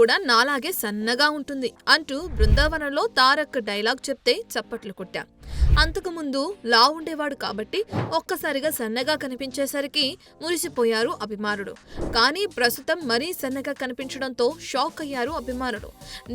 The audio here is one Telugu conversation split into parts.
కూడా నాలాగే సన్నగా ఉంటుంది అంటూ బృందావనంలో తారక్ డైలాగ్ చెప్తే చప్పట్లు కొట్టా. అంతకుముందు లా ఉండేవాడు కాబట్టి ఒక్కసారిగా సన్నగా కనిపించేసరికి మురిసిపోయారు అభిమానులు. కానీ ప్రస్తుతం మరీ సన్నగా కనిపించడంతో షాక్ అయ్యారు అభిమానులు.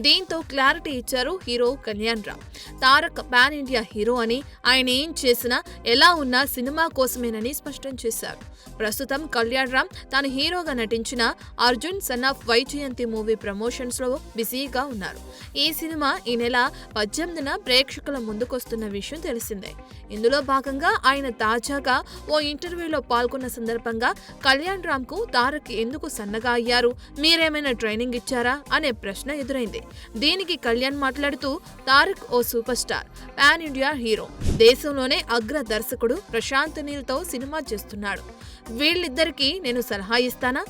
దీంతో క్లారిటీ ఇచ్చారు hero Kalyan Ram. Tarak pan India hero అని, ఆయన ఏం చేసినా ఎలా ఉన్నా సినిమా కోసమేనని స్పష్టం చేశారు. ప్రస్తుతం కళ్యాణ్ రామ్ తాను హీరోగా నటించిన Arjun son of Vyjayanthi movie promotions లో బిజీగా ఉన్నారు. ఈ సినిమా ఈ నెల 18న ప్రేక్షకుల ముందుకొస్తున్న విషయం తెలిసిందే. ఇందులో భాగంగా ఆయన తాజాగా ఓ ఇంటర్వ్యూలో పాల్గొన్న సందర్భంగా కళ్యాణ్ రామ్ కు తారక్ ఎందుకు సన్నగా అయ్యారు, మీరేమైనా ట్రైనింగ్ ఇచ్చారా అనే ప్రశ్న ఎదురైంది. దీనికి కళ్యాణ్ మాట్లాడుతూ, తారక్ ఓ super star, pan India hero, దేశంలోనే అగ్ర దర్శకుడు ప్రశాంత్ నీల్ తో సినిమా చేస్తున్నాడు. వీళ్ళిద్దరికీ నేను సలహా ఇస్తానా?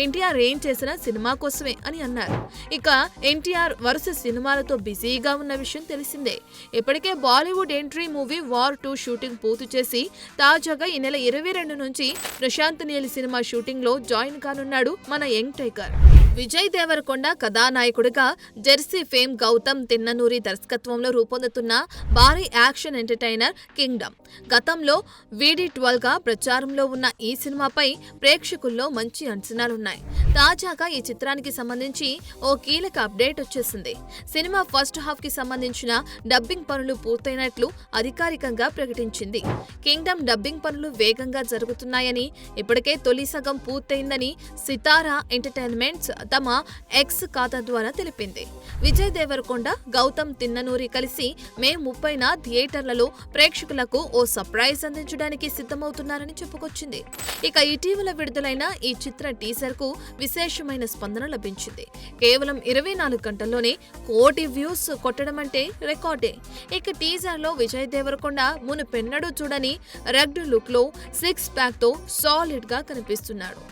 ఎన్టీఆర్ ఏం చేసినా సినిమా కోసమే అని అన్నారు. ఇక ఎన్టీఆర్ వరుస సినిమాలతో బిజీగా ఉన్న విషయం తెలిసిందే. ఇప్పటికే Bollywood entry movie war 2 shooting పూర్తి చేసి తాజాగా ఈ నెల 22 నుంచి ప్రశాంత్ నీల్ సినిమా షూటింగ్ లో జాయిన్ కానున్నాడు మన యంగ్ టైగర్. విజయ్ దేవరకొండ కథానాయకుడిగా జెర్సీ ఫేమ్ గౌతమ్ తిన్ననూరి దర్శకత్వంలో రూపొందుతున్న భారీ యాక్షన్ ఎంటర్టైనర్ కింగ్డమ్. గతంలో VD12 గా ప్రచారంలో ఉన్న ఈ సినిమాపై ప్రేక్షకుల్లో మంచి అంచనాలున్నాయి. తాజాగా ఈ చిత్రానికి సంబంధించి ఓ కీలక అప్డేట్ వచ్చేసింది. సినిమా ఫస్ట్ హాఫ్ కి సంబంధించిన డబ్బింగ్ పనులు పూర్తయినట్లు అధికారికంగా ప్రకటించింది. కింగ్డమ్ డబ్బింగ్ పనులు వేగంగా జరుగుతున్నాయని, ఇప్పటికే తొలి సగం పూర్తయిందని సితారా ఎంటర్టైన్మెంట్స్ తమ ఎక్స్ ఖాతా ద్వారా తెలిపింది. విజయ్ దేవరకొండ, గౌతమ్ తిన్ననూరి కలిసి మే 30న థియేటర్లలో ప్రేక్షకులకు ఓ సర్ప్రైజ్ అందించడానికి సిద్ధమవుతున్నారని చెప్పుకొచ్చింది. ఇక ఇటీవల విడుదలైన ఈ చిత్ర టీజర్ కు విశేషమైన స్పందన లభించింది. కేవలం 24 గంటల్లోనే 1 కోటి వ్యూస్ కొట్టడం అంటే రికార్డే. ఇక టీజర్ లో విజయ్ దేవరకొండ మునుపెన్నడూ చూడని రెడ్ లుక్ లో 6 ప్యాక్ తో సాలిడ్ గా కనిపిస్తున్నాడు.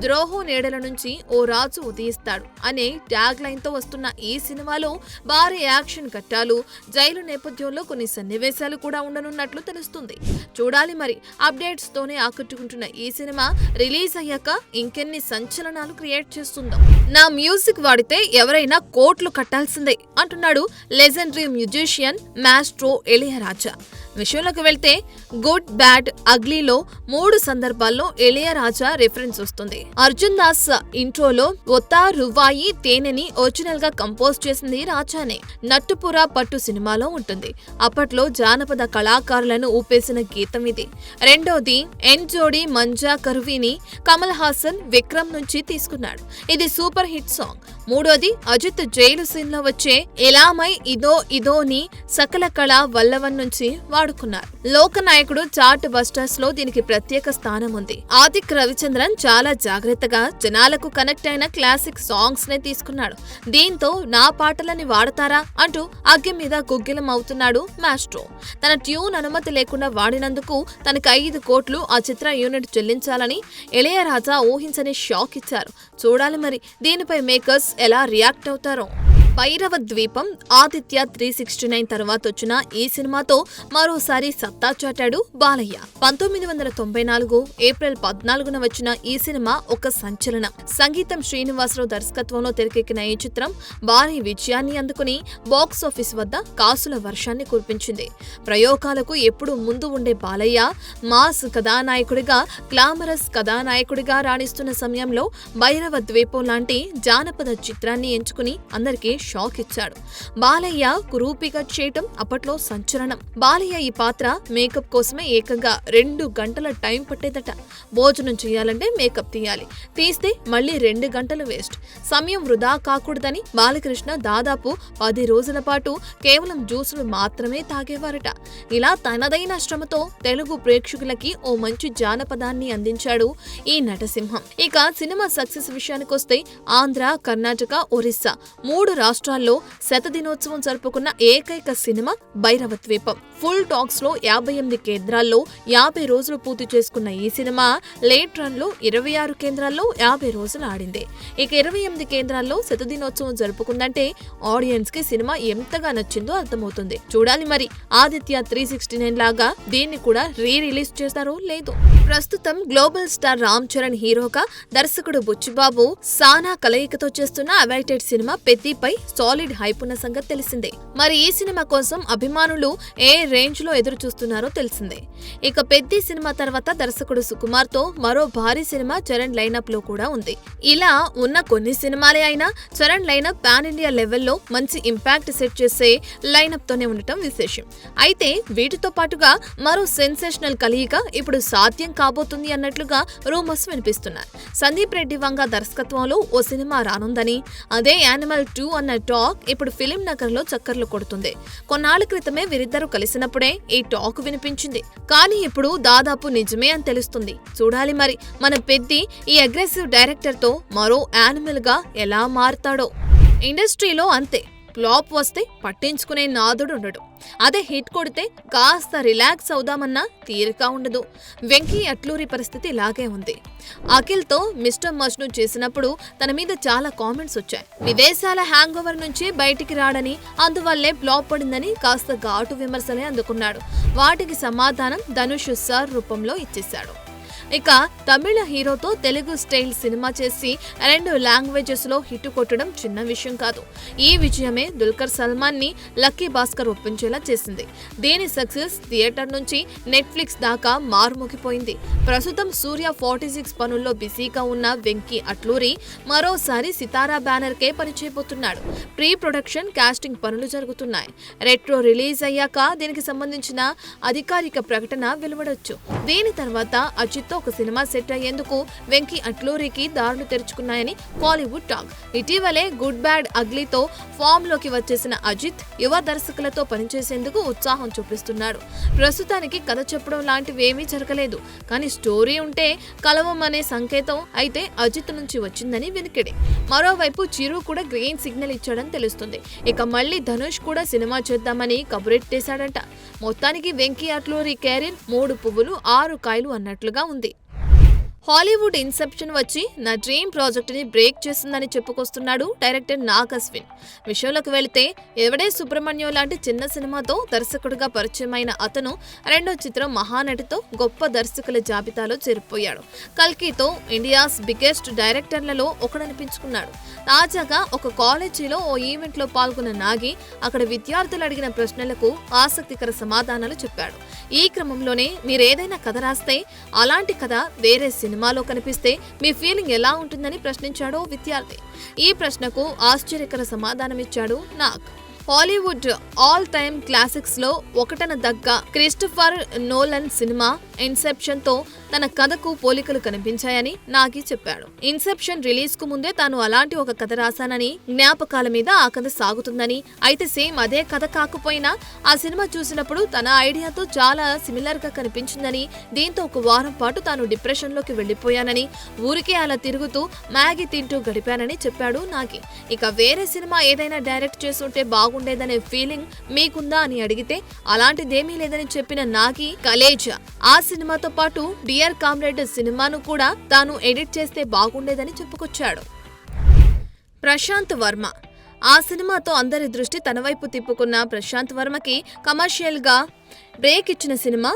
ద్రోహం నీడల నుంచి ఓ రాజు ఉదయిస్తాడు అనే ట్యాగ్ లైన్ తో వస్తున్న ఈ సినిమాలో భారీ యాక్షన్ ఘట్టాలు, జైలు నేపథ్యంలో కొన్ని సన్నివేశాలు కూడా ఉండనున్నట్లు తెలుస్తుంది. చూడాలి మరి. అప్డేట్స్ తోనే ఆకట్టుకుంటున్న ఈ సినిమా రిలీజ్ అయ్యాక ఇంకెన్ని సంచలనాలు క్రియేట్ చేస్తుందో. నా మ్యూజిక్ వాడితే ఎవరైనా కోట్లు కట్టాల్సిందే అంటున్నాడు లెజెండరీ మ్యూజిషియన్ మాస్ట్రో ఇళయరాజా. విషయంలోకి వెళ్తే గుడ్, బ్యాడ్, అగ్లీలో 3 సందర్భాల్లో ఇళయరాజా రిఫరెన్స్ వస్తుంది. అర్జున్ దాస్ ఇంట్రోలో ఒత్తా రువాయి తేనెని ఒరిజినల్ గా కంపోజ్ చేసింది రాజానే. నట్టుపుర పట్టు సినిమాలో ఉంటుంది. అప్పట్లో జానపద కళాకారులను ఊపేసిన గీతం ఇది. రెండోది ఎన్ జోడి మంజా కరువిని కమల్ హాసన్, విక్రమ్ నుంచి తీసుకున్నాడు. ఇది సూపర్ హిట్ సాంగ్. మూడోది అజిత్ జైలు సీన్ లో వచ్చే ఎలామై ఇదో ఇదోని సకల కళ వల్లవన్ నుంచి వాడుకున్నారు. లోకనాయకుడు చార్ట్ బస్టర్స్ లో దీనికి ప్రత్యేక స్థానం ఉంది. ఆదిక్ రవిచంద్రన్ చాలా జాగ్రత్తగా జనాలకు కనెక్ట్ అయిన క్లాసిక్ సాంగ్స్ నే తీసుకున్నాడు. దీంతో నా పాటలని వాడతారా అంటూ అగ్గి మీద గుగ్గిలం అవుతున్నాడు మాస్ట్రో. తన ట్యూన్ అనుమతి లేకుండా వాడినందుకు తనకు 5 కోట్లు ఆ చిత్ర యూనిట్ చెల్లించాలని ఇళయరాజా ఊహించని షాక్ ఇచ్చారు. చూడాలి మరి దీనిపై మేకర్స్ ఎలా రియాక్ట్ అవుతారో. భైరవ ద్వీపం, ఆదిత్య 369 తర్వాత వచ్చిన ఈ సినిమాతో మరోసారి సత్తా చాటాడు బాలయ్య. 1994 ఏప్రిల్ 14న వచ్చిన ఈ సినిమా ఒక సంచలనం. సంగీతం శ్రీనివాసరావు దర్శకత్వంలో తెరకెక్కిన ఈ చిత్రం భారీ విజయాన్ని అందుకుని బాక్సాఫీస్ వద్ద కాసుల వర్షాన్ని కురిపించింది. ప్రయోగాలకు ఎప్పుడు ముందు ఉండే బాలయ్య మాస్ కథానాయకుడిగా, గ్లామరస్ కథానాయకుడిగా రాణిస్తున్న సమయంలో భైరవ ద్వీపం లాంటి జానపద చిత్రాన్ని ఎంచుకుని అందరికీ షాక్ ఇచ్చాడు. బాలయ్య కురూపిగా చేయటం అప్పట్లో సంచలనం. బాలయ్య ఈ పాత్ర మేకప్ కోసమే ఏకంగా 2 గంటల టైం పట్టేదట. భోజనం చేయాలంటే మేకప్ తీయాలి, తీస్తే మళ్ళీ 2 గంటలు వేస్ట్. సమయం వృధా కాకూడదని బాలకృష్ణ దాదాపు 10 రోజుల పాటు కేవలం జ్యూసులు మాత్రమే తాగేవారట. ఇలా తనదైన శ్రమతో తెలుగు ప్రేక్షకులకి ఓ మంచి జానపదాన్ని అందించాడు ఈ నటసింహం. ఇక సినిమా సక్సెస్ విషయానికొస్తే ఆంధ్ర, కర్ణాటక, ఒరిస్సా 3 రాష్ట్రాల్లో శతదినోత్సవం జరుపుకున్న ఏకైక సినిమా భైరవ ద్వీపం. ఫుల్ టాక్స్ లో 58 కేంద్రాల్లో 50 రోజులు పూర్తి చేసుకున్న ఈ సినిమా లేట్ రన్ లో 26 కేంద్రాల్లో 50 రోజులు ఆడింది. ఇక 28 కేంద్రాల్లో శతదినోత్సవం జరుపుకుందంటే ఆడియన్స్ కి సినిమా ఎంతగా నచ్చిందో అర్థమవుతుంది. చూడాలి మరి ఆదిత్య 369 లాగా దీన్ని కూడా రిలీజ్ చేస్తారో లేదో. ప్రస్తుతం గ్లోబల్ స్టార్ రామ్ చరణ్ హీరోగా, దర్శకుడు బుచ్చిబాబు సానా కలయికతో చేస్తున్న అవైటెడ్ సినిమా పెద్దిపై సాలిడ్ హైప్ ఉన్న సంగతి తెలిసిందే. మరి ఈ సినిమా కోసం అభిమానులు ఏ రేంజ్ లో ఎదురు చూస్తున్నారో తెలిసిందే. ఇక పెద్ది సినిమా తర్వాత దర్శకుడు సుకుమార్ తో మరో భారీ సినిమా చరణ్ లైనప్ లో కూడా ఉంది. ఇలా ఉన్న కొన్ని సినిమాలే అయినా చరణ్ లైనప్ పాన్ ఇండియా లెవెల్లో మంచి ఇంపాక్ట్ సెట్ చేసే లైనప్ తోనే ఉండటం విశేషం. అయితే వీటితో పాటుగా మరో సెన్సేషనల్ కలయిక ఇప్పుడు సాధ్యం కాబోతుంది అన్నట్లుగా రూమర్స్ వినిపిస్తున్నాయి. సందీప్ రెడ్డి వంగ దర్శకత్వంలో ఓ సినిమా రానుందని, అదే యానిమల్ 2 అన్న టాక్ ఇప్పుడు ఫిలిం నగర్ లో చక్కర్లు కొడుతుంది. కొన్నాళ్ల క్రితమే వీరిద్దరూ కలిసినప్పుడే ఈ టాక్ వినిపించింది. కానీ ఇప్పుడు దాదాపు నిజమే అని తెలుస్తుంది. చూడాలి మరి మన పెద్ది ఈ అగ్రెసివ్ డైరెక్టర్ తో మరో యానిమల్ గా ఎలా మారుతాడో. ఇండస్ట్రీలో అంతే, ఫ్లాప్ వస్తే పట్టించుకునే నాదుడు ఉండడు. అదే హిట్ కొడితే కాస్త రిలాక్స్ అవుదామన్నా తీరిక ఉండదు. వెంకీ అట్లూరి పరిస్థితి ఇలాగే ఉంది. అఖిల్ తో మిస్టర్ మజ్ను చేసినప్పుడు తన మీద చాలా కామెంట్స్ వచ్చాయి. విదేశాల హ్యాంగ్ ఓవర్ నుంచి బయటికి రాడని, అందువల్లే ఫ్లాప్ పడిందని కాస్త ఘాటు విమర్శలే అందుకున్నాడు. వాటికి సమాధానం ధనుష్ సార్ రూపంలో ఇచ్చేశాడు. ఇక తమిళ హీరోతో తెలుగు స్టైల్ సినిమా చేసి 2 లాంగ్వేజెస్ లో హిట్ కొట్టడం చిన్న విషయం కాదు. ఈ విజయమే దుల్కర్ సల్మాన్ ని లక్కీ భాస్కర్ ఒప్పించేలా చేసింది. దీని సక్సెస్ థియేటర్ నుంచి నెట్ఫ్లిక్స్ దాకా మారుమోగిపోయింది. ప్రస్తుతం సూర్య 46 పనుల్లో బిజీగా ఉన్న వెంకీ అట్లూరి మరోసారి సితారా బ్యానర్ కే పనిచేయబోతున్నాడు. ప్రీ ప్రొడక్షన్, కాస్టింగ్ పనులు జరుగుతున్నాయి. రెట్రో రిలీజ్ అయ్యాక దీనికి సంబంధించిన అధికారిక ప్రకటన వెలువడొచ్చు. దీని తర్వాత అజిత్ తో ఒక సినిమా సెట్ అయ్యేందుకు వెంకీ అట్లూరికి దారులు తెరుచుకున్నాయని టాలీవుడ్ టాక్. ఇటీవలే గుడ్ బ్యాడ్ అగ్లీతో ఫామ్ లోకి వచ్చేసిన అజిత్ యువ దర్శకులతో పనిచేసేందుకు ఉత్సాహం చూపిస్తున్నాడు. ప్రస్తుతానికి కథ చెప్పడం లాంటివేమీ జరగలేదు. కానీ స్టోరీ ఉంటే కలవమనే సంకేతం అయితే అజిత్ నుంచి వచ్చిందని వినికిడి. మరోవైపు చిరు కూడా గ్రీన్ సిగ్నల్ ఇచ్చాడని తెలుస్తుంది. ఇక మళ్ళీ ధనుష్ కూడా సినిమా చేద్దామని కబురెట్టేశాడంట. మొత్తానికి వెంకీ అట్లూరి కెరీర్ 3 పువ్వులు 6 కాయలు అన్నట్లుగా ఉంది. హాలీవుడ్ ఇన్సెప్షన్ వచ్చి నా డ్రీమ్ ప్రాజెక్ట్ ని బ్రేక్ చేస్తుందని చెప్పుకొస్తున్నాడు డైరెక్టర్ నాగ్ అశ్విన్. విషయంలోకి వెళితే ఎవడే సుబ్రహ్మణ్యం లాంటి చిన్న సినిమాతో దర్శకుడిగా పరిచయమైన అతను రెండో చిత్రం మహానటితో గొప్ప దర్శకుల జాబితాలో చేరిపోయాడు. కల్కితో ఇండియాస్ బిగ్గెస్ట్ డైరెక్టర్లలో ఒకడనిపించుకున్నాడు. తాజాగా ఒక కాలేజీలో ఓ ఈవెంట్ లో పాల్గొన్న నాగి అక్కడ విద్యార్థులు అడిగిన ప్రశ్నలకు ఆసక్తికర సమాధానాలు చెప్పాడు. ఈ క్రమంలోనే మీరేదైనా కథ రాస్తే అలాంటి కథ వేరే సినిమాలో కనిపిస్తే మీ ఫీలింగ్ ఎలా ఉంటుందని ప్రశ్నించాడు విద్యార్థి. ఈ ప్రశ్నకు ఆశ్చర్యకర సమాధానమిచ్చాడు Nag. Hollywood all time classics లో ఒకటన దగ్గ క్రిస్టోఫర్ నోలన్ సినిమా ఇన్సెప్షన్ తో తన కథకు పోలికలు కనిపించాయని నాగి చెప్పాడు. ఇన్సెప్షన్ రిలీజ్ కు ముందే తాను అలాంటి ఒక కథ రాశానని, జ్ఞాపకాల మీద ఆ కథ సాగుతుందని, అయితే సేమ్ అదే కథ కాకపోయినా ఆ సినిమా చూసినప్పుడు తన ఐడియాతో చాలా సిమిలర్ గా కనిపించిందని, దీంతో ఒక వారం పాటు తాను డిప్రెషన్ లోకి వెళ్లిపోయానని, ఊరికే అలా తిరుగుతూ మ్యాగీ తింటూ గడిపానని చెప్పాడు నాగి. ఇక వేరే సినిమా ఏదైనా డైరెక్ట్ చేస్తుంటే బాగుండేదనే ఫీలింగ్ మీకుందా అని అడిగితే అలాంటిదేమీ లేదని చెప్పిన నాగి కలేజా ఆ సినిమాతో పాటు డియర్ కామ్రేడ్ సినిమాను కూడా తాను ఎడిట్ చేస్తే బాగుండేదని చెప్పుకొచ్చాడు. ప్రశాంత్ వర్మ ఆ సినిమాతో అందరి దృష్టి తన వైపు తిప్పుకున్న ప్రశాంత్ వర్మకి కమర్షియల్ గా బ్రేక్ ఇచ్చిన సినిమా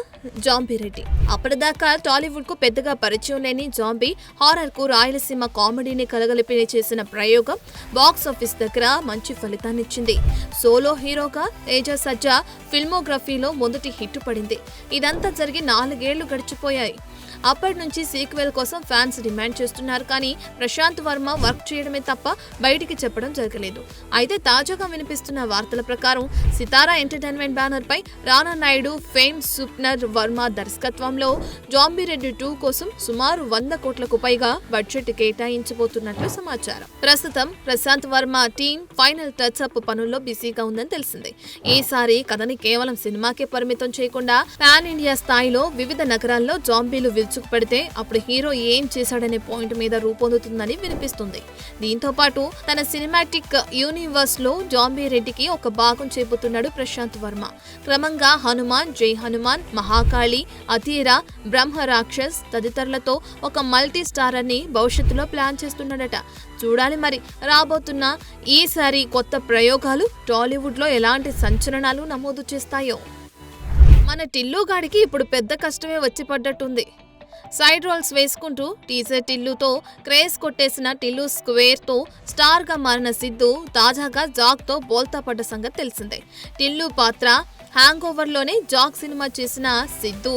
జాంబీ రెడ్డి. అప్పటిదాకా టాలీవుడ్ కు పెద్దగా పరిచయం లేని జాంబీ హారర్ కు రాయలసీమ కామెడీని కలగలిపి చేసిన ప్రయోగం బాక్స్ ఆఫీస్ దగ్గర మంచి ఫలితాన్నిచ్చింది. సోలో హీరోగా తేజ సజ్జా ఫిల్మోగ్రఫీలో మొదటి హిట్ పడింది. ఇదంతా జరిగి 4 ఏళ్లు గడిచిపోయాయి. అప్పటి నుంచి సీక్వెల్ కోసం ఫ్యాన్స్ డిమాండ్ చేస్తున్నారు. కానీ ప్రశాంత్ వర్మ వర్క్ చేయడమే తప్ప బయటికి చెప్పడం జరగలేదు. అయితే తాజాగా వినిపిస్తున్న వార్తల ప్రకారం సితారా ఎంటర్టైన్మెంట్ బ్యానర్ పై రానున్న నాయుడు, ఫేమ్ సుప్నర్ వర్మ దర్శకత్వంలో జాంబీ రెడ్డి 2 కోసం సుమారు 100 కోట్లకు పైగా బడ్జెట్ కేటాయించబోతున్నట్లు సమాచారం. ప్రస్తుతం Prashanth Varma team final touch up పనుల్లో బిజీగా ఉందని తెలిసింది. ఈసారి కథని కేవలం సినిమాకే పరిమితం చేయకుండా పాన్ ఇండియా స్థాయిలో వివిధ నగరాల్లో జాంబీలు విరుచుకు పెడితే అప్పుడు హీరో ఏం చేశాడనే పాయింట్ మీద రూపొందుతుందని వినిపిస్తుంది. దీంతో పాటు తన సినిమాటిక్ యూనివర్స్ లో జాంబీ రెడ్డికి ఒక భాగం చేయబోతున్నాడు ప్రశాంత్ వర్మ. క్రమంగా హనుమాన్, జై హనుమాన్, మహాకాళి, అతీరా, బ్రహ్మ రాక్షస్ తదితరులతో ఒక మల్టీ స్టారర్ ని భవిష్యత్తులో ప్లాన్ చేస్తున్నాడట. చూడాలి మరి రాబోతున్న ఈసారి కొత్త ప్రయోగాలు టాలీవుడ్ లో ఎలాంటి సంచలనాలు నమోదు చేస్తాయో. మన టిల్లుగాడికి ఇప్పుడు పెద్ద కష్టమే వచ్చి పడ్డట్టుంది. సైడ్ రోల్స్ వేసుకుంటూ టీజర్ టిల్లుతో క్రేజ్ కొట్టేసిన టిల్లు స్క్వేర్ తో స్టార్ గా మారిన సిద్ధు తాజాగా జాక్ తో బోల్తా పడ్డ సంగతి తెలిసిందే. టిల్లు పాత్ర హ్యాంగ్ ఓవర్ లోనే జాక్ సినిమా చేసిన సిద్ధు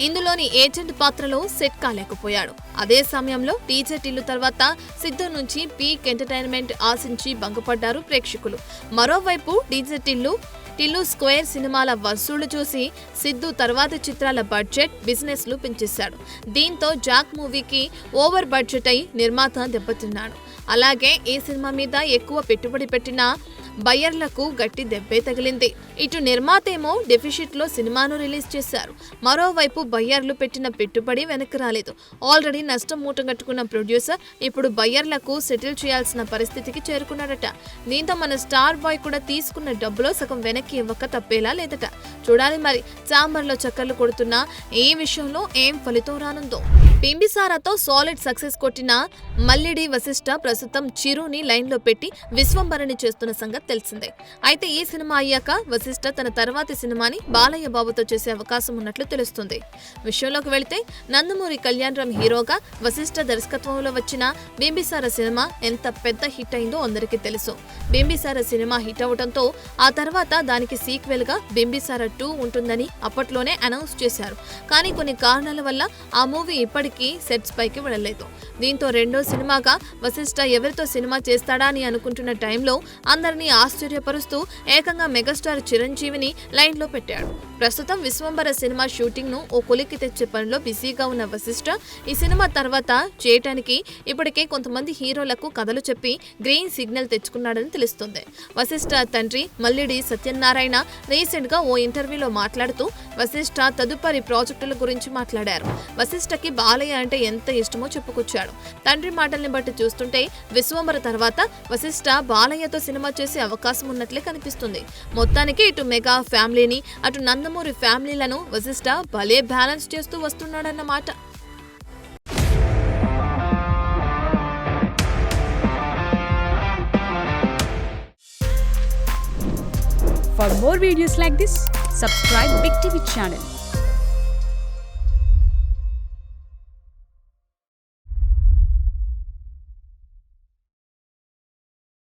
ఇందులోని ఏజెంట్ పాత్రలో సెట్ కాలేకపోయాడు. అదే సమయంలో టీజర్ టిల్లు తర్వాత సిద్ధు నుంచి పీక్ ఎంటర్టైన్మెంట్ ఆశించి భంగపడ్డారు ప్రేక్షకులు. మరోవైపు టీజర్ టిల్లు స్క్వేర్ సినిమాల వసూళ్లు చూసి సిద్ధు తర్వాతి చిత్రాల బడ్జెట్, బిజినెస్ లు పెంచేశాడు. దీంతో జాక్ మూవీకి ఓవర్ బడ్జెట్ అయి నిర్మాత దెబ్బతిన్నాడు. అలాగే ఈ సినిమా మీద ఎక్కువ పెట్టుబడి పెట్టిన బయ్యర్లకు గట్టి దెబ్బే తగిలింది. ఇటు నిర్మాత ఏమో డెఫిషిట్ లో సినిమాను రిలీజ్ చేశారు. మరోవైపు బయ్యర్లు పెట్టిన పెట్టుబడి వెనక్కి రాలేదు. ఆల్రెడీ నష్టం మూటగట్టుకున్న ప్రొడ్యూసర్ ఇప్పుడు బయ్యర్లకు సెటిల్ చేయాల్సిన పరిస్థితికి చేరుకున్నాడట. దీంతో మన స్టార్ బాయ్ కూడా తీసుకున్న డబ్బులో సగం వెనక్కి ఇవ్వక తప్పేలా లేదట. చూడాలి మరి చాంబర్లో చక్కర్లు కొడుతున్న ఈ విషయంలో ఏం ఫలితం రానుందో. బింబిసారాతో సాలిడ్ సక్సెస్ కొట్టిన మల్లిడి వశిష్ఠ ప్రస్తుతం చిరుని లైన్ లో పెట్టి విశ్వంభరణి చేస్తున్న సంగతి తెలిసిందే. అయితే ఈ సినిమా అయ్యాక వశిష్ఠ తన తర్వాతి సినిమాని బాలయ్య బాబుతో చేసే అవకాశం ఉన్నట్లు తెలుస్తుంది. విషయంలోకి వెళితే నందమూరి కళ్యాణరామ్ హీరోగా వశిష్ఠ దర్శకత్వంలో వచ్చిన బింబిసార సినిమా ఎంత పెద్ద హిట్ అయిందో అందరికీ తెలుసు. బింబిసార సినిమా హిట్ అవడంతో ఆ తర్వాత దానికి సీక్వెల్ గా బింబిసార 2 ఉంటుందని అప్పట్లోనే అనౌన్స్ చేశారు. కానీ కొన్ని కారణాల వల్ల ఆ మూవీ ఇప్పటికీ సెట్స్ పైకి వెళ్ళలేదు. దీంతో రెండో సినిమాగా వశిష్ఠ ఎవరితో సినిమా చేస్తాడా అని అనుకుంటున్న టైంలో అందరినీ ఆశ్చర్యపరుస్తూ ఏకంగా మెగాస్టార్ చిరంజీవిని లైన్ లో పెట్టాడు. ప్రస్తుతం విశ్వంభర సినిమా షూటింగ్ ను ఓ కొలిక్కి తెచ్చే పనిలో బిజీగా ఉన్న వశిష్ఠ ఈ సినిమా తర్వాత చేయటానికి ఇప్పటికే కొంతమంది హీరోలకు కథలు చెప్పి గ్రీన్ సిగ్నల్ తెచ్చుకున్నాడని తెలుస్తుంది. వశిష్ఠ తండ్రి మల్లిడి సత్యనారాయణ రీసెంట్ గా ఓ ఇంటర్వ్యూలో మాట్లాడుతూ వశిష్ఠ తదుపరి ప్రాజెక్టుల గురించి మాట్లాడారు. వశిష్ఠకి బాలయ్య అంటే ఎంత ఇష్టమో చెప్పుకొచ్చాడు. తండ్రి మాటల్ని బట్టి చూస్తుంటే విశ్వంభర తర్వాత వశిష్ఠ బాలయ్యతో సినిమా చేసే అవకాశం ఉన్నట్లే కనిపిస్తుంది. మొత్తానికి ఇటు మెగా ఫ్యామిలీని అటు నందమూరి ఫ్యామిలీలను వశిష్ఠ భలే బ్యాలెన్స్ చేస్తూ వస్తున్నాడన్నమాట. For more videos like this, subscribe Big TV channel.